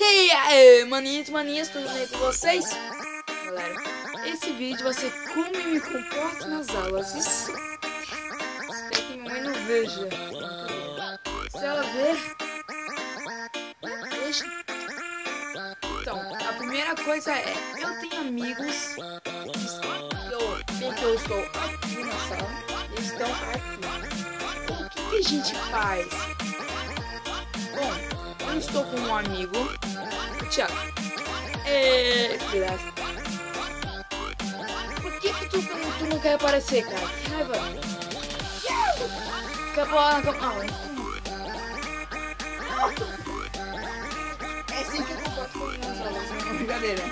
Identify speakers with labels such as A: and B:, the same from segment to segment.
A: E aí, maninhos, tudo bem com vocês? Galera, esse vídeo vai ser como eu me comporto nas aulas. Isso. Espero que minha mãe não veja. Se ela ver, deixa. Então, a primeira coisa é, eu tenho amigos que eu estou aqui na sala, eles estão aqui. O que a gente faz? Bom, eu estou com um amigo, o Thiago. Graça. Por que tu não quer aparecer, cara? Que raiva. Quer pular na cama? É assim que eu comporto com minhas aulas, não é brincadeira.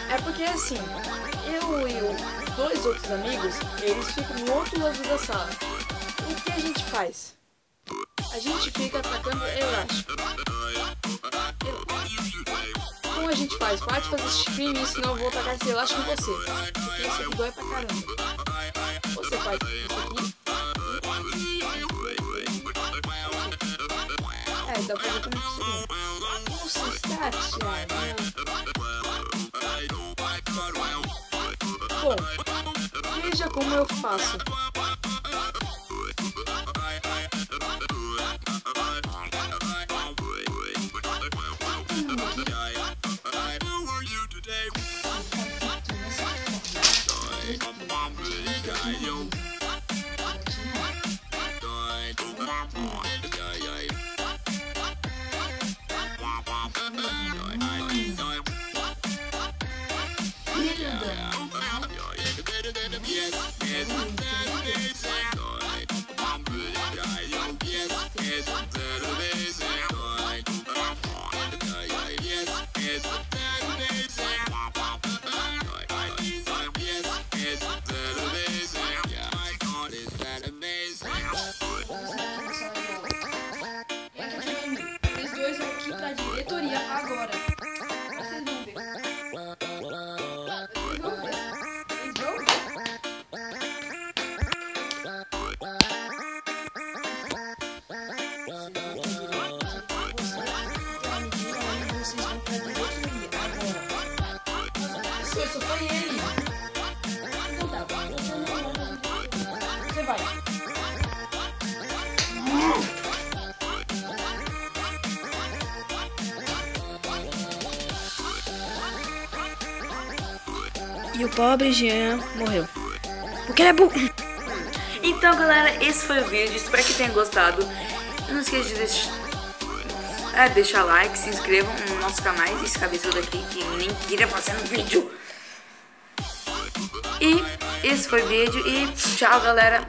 A: É porque assim, eu e os dois outros amigos, eles ficam no outro lado da sala. O que a gente faz? A gente fica atacando elástico. Como a gente faz? Para de fazer stream, senão eu vou tacar esse elástico em você. Porque isso aqui dói pra caramba. Você faz isso aqui. Dá pra ver como isso. Nossa, está Thiago. Bom, veja como eu faço. Esses dois vão aqui pra diretoria agora. Vocês vão ver. Isso foi ele. Então tá. Você vai.
B: E o pobre Jean morreu. Porque ele é burro.
C: Então, galera, esse foi o vídeo. Espero que tenham gostado. Não esqueça de deixar like, se inscrevam no nosso canal. Esse cabeçudo aqui que nem queria fazer no vídeo. E esse foi o vídeo. E tchau, galera.